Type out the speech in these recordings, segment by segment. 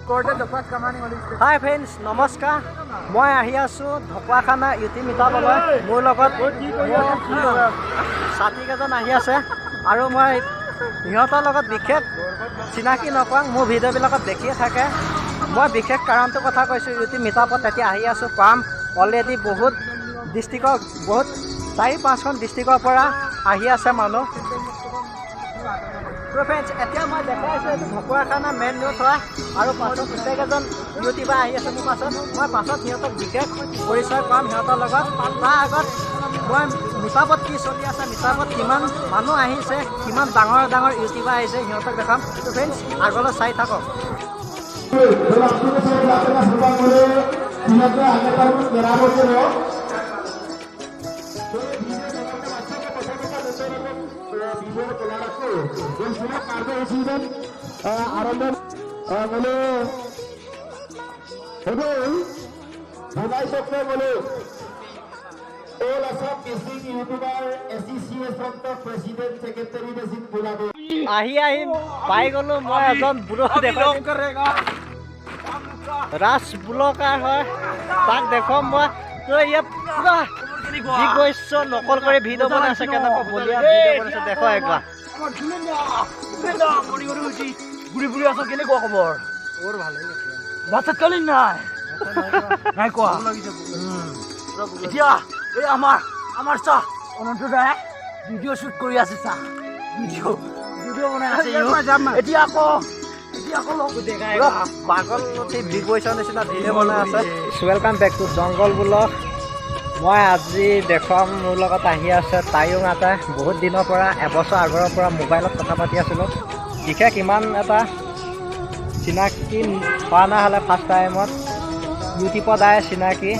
হাই friends, নমস্কাৰ। মই আহি আছোঁ ঢকুৱাখানা ইউটি মিটাবলৈ। মোৰ লগত ছাত্ৰীকেইজন আহি আছে আৰু মই সিহঁতৰ লগত বিশেষ চিনাকি নকওঁ, মোৰ ভিডিঅ'বিলাকত দেখিয়ে থাকে। মই বিশেষ কাৰণটোৰ কথা কৈছোঁ, ইউটি মিটাপত তেতিয়া আহি আছোঁ পাম। অলৰেডি বহুত ডিষ্ট্ৰিক্টৰ 4-5খন ডিষ্ট্ৰিক্টৰ পৰা আহি আছে মানুহ। ফ্ৰেণ্ডছ, এতিয়া মই দেখাই আছোঁ এইটো ঢকুৱাখানা মেইন ৰোড হয় আৰু পাছত গোটেইকেইজন ইউটিউবাৰ আহি আছে মোৰ পাছত। মই পাছত সিহঁতক বিশেষ পৰিচয় পাম সিহঁতৰ লগত। তাৰ আগত মই মিটাপত কি চলি আছে, মিটাপত কিমান মানুহ আহিছে, কিমান ডাঙৰ ডাঙৰ ইউটিউবাৰ আহিছে সিহঁতক দেখাম। ফ্ৰেণ্ডছ, আগলৈ চাই থাকক। আহি পাই গলো মই এজন বুঢ়ো ৰাজ ব্লকাৰ হয়, তাক দেখুৱাম মই। তই ইয়াত যি কৈছ নকল কৰি ভিডিঅ' বনাই আছে, কেনেকুৱা বলিয়া ভিডিঅ' বনাইছে দেখো একবাৰ। কেনেকুৱা খবৰ? মোৰ ভালেই। ভাত কালি নাই কোৱা। এতিয়া এই আমাৰ চাহ অনন্ত দাই ভিডিঅ' শ্বুট কৰি আছে, চাহ ভিডিঅ' বনাই আছে। এতিয়া আকৌ পাগল বিগ বয়ছৰ নিচিনা ভিডিঅ' বনাই আছে। Welcome back to jungle blog. মই আজি দেখুৱাম, মোৰ লগত আহি আছে তায়ুং আটা। বহুত দিনৰ পৰা, এবছৰ আগৰ পৰা মোবাইলত কথা পাতি আছিলোঁ। বিশেষ ইমান এটা চিনাকি পোৱা নহ'লে ফাৰ্ষ্ট টাইমত ইউটিউবত আহে চিনাকি।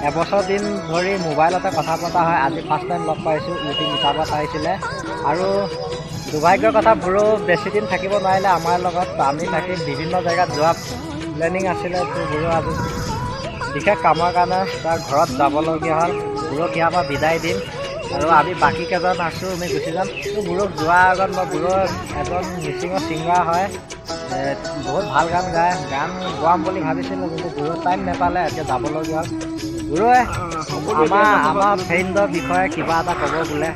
এবছৰ দিন ধৰি মোবাইলতে কথা পতা হয়, আজি ফাৰ্ষ্ট টাইম লগ পাইছোঁ। ইউটিউব মিটাপত আহিছিলে আৰু দুৰ্ভাগ্যৰ কথা, বুঢ়ো বেছি দিন থাকিব নোৱাৰিলে আমাৰ লগত। আমি থাকি বিভিন্ন জেগাত যোৱা প্লেনিং আছিলে। বুঢ়ো আজি বিশেষ কামৰ কাৰণে তাৰ ঘৰত যাবলগীয়া হ'ল। বুঢ়োক ইয়াৰ পৰা বিদায় দিম আৰু আমি বাকী কেইজন আছোঁ, আমি গুচি যাম। বুঢ়োক যোৱাৰ আগত মই বুঢ়ো এজন মিচিঙৰ ছিংগাৰ হয়, বহুত ভাল গান গায়। গান গোৱাম বুলি ভাবিছিলোঁ কিন্তু বুঢ়ো টাইম নাপালে, এতিয়া যাবলগীয়া হ'ল। বুঢ়োৱে আমাৰ ফ্ৰেণ্ডৰ বিষয়ে কিবা এটা ক'ব বোলে।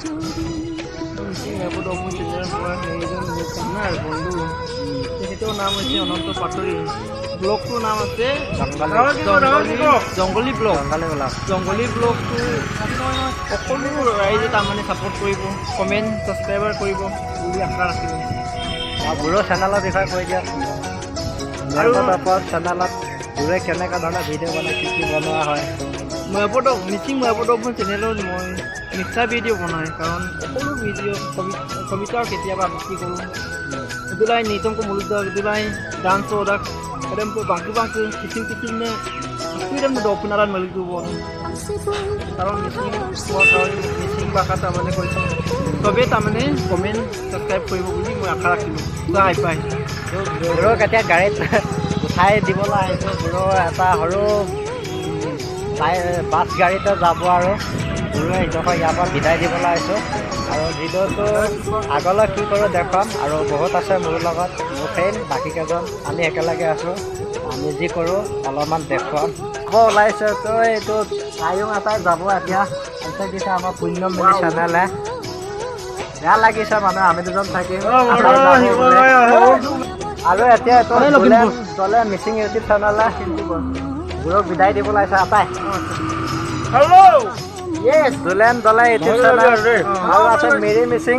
তেখেতৰ নাম হৈছে অনন্ত পাটৰি। ব্লগটোৰ নাম আছে জংগলী ব্লগ। জংগলী ব্লগটো সকলো ৰাইজে তাৰমানে ছাপোৰ্ট কৰিব, কমেণ্ট ছাবস্ক্ৰাইবাৰ কৰিব বুলি আশা ৰাখিলোঁ। বুঢ়ো চেনেলৰ বিষয়ে কৈ দিয়ক। আৰু চেনেলত বুঢ়োৱে কেনেকুৱা ধৰণৰ ভিডিঅ' বনাই, কি বনোৱা হয়? মিচিং ময়াপদপন চেনেলত মই মিক্সাৰ ভিডিঅ' বনায়, কাৰণ সকলো ভিডিঅ' কবিতাও কেতিয়াবা আবৃত্তি কৰোঁ। Itulah ini tungku mulut dah, itulah dance dah. Kadang tu bangku kicil ni, kadang tu dopenaran malik tu pun. Kalau missing bakat amane koi so. Tobe tamane comment subscribe koi buli moi akha rakhilu. Bye bye. Bro katia garit uthai dibola aiso bro eta horo bus গাড়ীতে যাব আৰু বুঢ়োৱে ইডোখৰ ইয়াৰ পৰা বিদায় দিবলৈ আহিছোঁ। আৰু ভিডিঅ'টো আগলৈ কি কৰোঁ দেখুৱাম। আৰু বহুত আছে মোৰ লগত, মোৰ ফ্ৰেণ্ড বাকী কেইজন, আমি একেলগে আছোঁ। আমি যি কৰোঁ অলপমান দেখুৱাম। ওলাইছে তো এইটো তায়ুং আটাই যাব এতিয়া। এতিয়া দিছে আমাৰ পুণ্যম মিলি চেনেলে। বেয়া লাগিছে মানুহ, আমি দুজন থাকিম আৰু এতিয়া এইটো দলে মিচিং ইউটিউব চেনেলে বুঢ়োক বিদায় দিবলৈ আহিছে আটাই। দুলেন দলে ইউটিউব চেনেল আৰু আছে মিৰি মিচিং,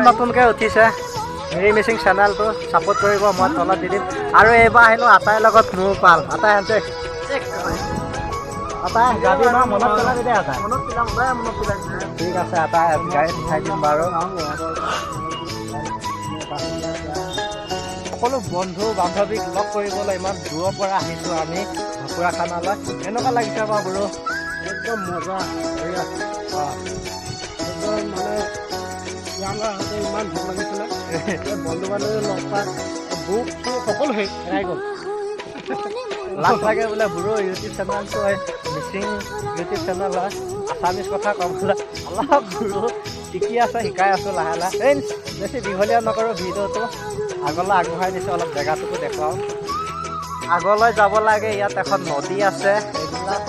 নতুনকৈ উঠিছে মিৰি মিচিং চেনেলটো, ছাপোৰ্ট কৰিব। মই তলত দি দিম। আৰু এইবাৰ আহিলোঁ আটাইৰ লগত মোৰ পাল। আটাই আনছে আটাই গাড়ী মই মনত পেলাবি দে। আটাই ঠিক আছে, আটাই গাড়ীত উঠাই দিম বাৰু। সকলো বন্ধু বান্ধৱীক লগ কৰিবলৈ ইমান দূৰৰ পৰা আহিছোঁ আমি ঢকুৱাখানালৈ। কেনেকুৱা লাগিছে বাৰু বুঢ়ো? একদম মজা। একদম মানে ইয়াতে ইমান ভাল লাগিছিলে। বন্ধু বান্ধৱী লগ পাই বুক সকলো হেৰাই গ'ল। লাজ লাগে বোলে বুঢ়ো ইউটিউব চেনেলটো মিচিং ইউটিউব চেনেল হয়, আছামিজ কথা ক'বলৈ অলপ বুঢ়ো শিকি আছে, শিকাই আছোঁ লাহে লাহে। বেছি দীঘলীয়া নকৰোঁ ভিডিঅ'টো। আগলৈ আগবঢ়াই দিছোঁ, অলপ জেগাটোকো দেখুৱাওঁ। আগলৈ যাব লাগে, ইয়াত এখন নদী আছে, এইবিলাক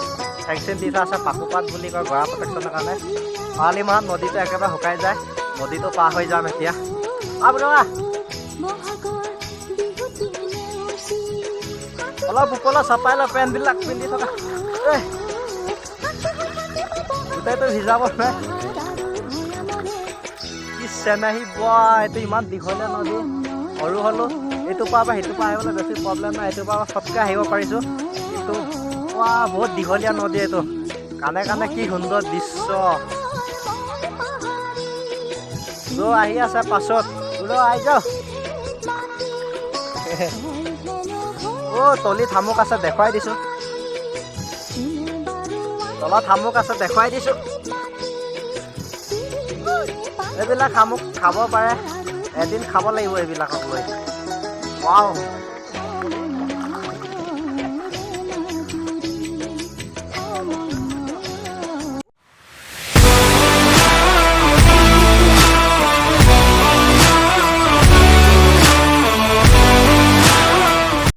ভেকচিন দি থোৱা আছে, পাকুপাত বুলি কয় গৰা প্ৰটেকশ্যনৰ কাৰণে। খৰালি মাহত নদীটো একেবাৰে শুকাই যায়, নদীটো পাৰ হৈ যাম এতিয়া। অলপ ওপৰলৈ চপাই লওঁ পেণ্টবিলাক পিন্ধি থকা, গোটেইটো ভিজাব নাই। কি চেনেহী বয়, এইটো ইমান দীঘলীয়া নদী, সৰু হ'লো এইটো পৰা সেইটো পৰা আহিবলৈ বেছি প্ৰব্লেম নাই, এইটো পৰা ফটকৈ আহিব পাৰিছোঁ। কিন্তু বহুত দীঘলীয়া নদী এইটো, কাণে কাণে কি সুন্দৰ দৃশ্য। আহি আছে পাছত, আহি যাওঁ। তলিত শামুক আছে, দেখুৱাই দিছোঁ। তলত শামুক আছে, দেখুৱাই দিছোঁ। এইবিলাক শামুক খাব পাৰে, এদিন খাব লাগিব এইবিলাকক লৈ। ৱাও।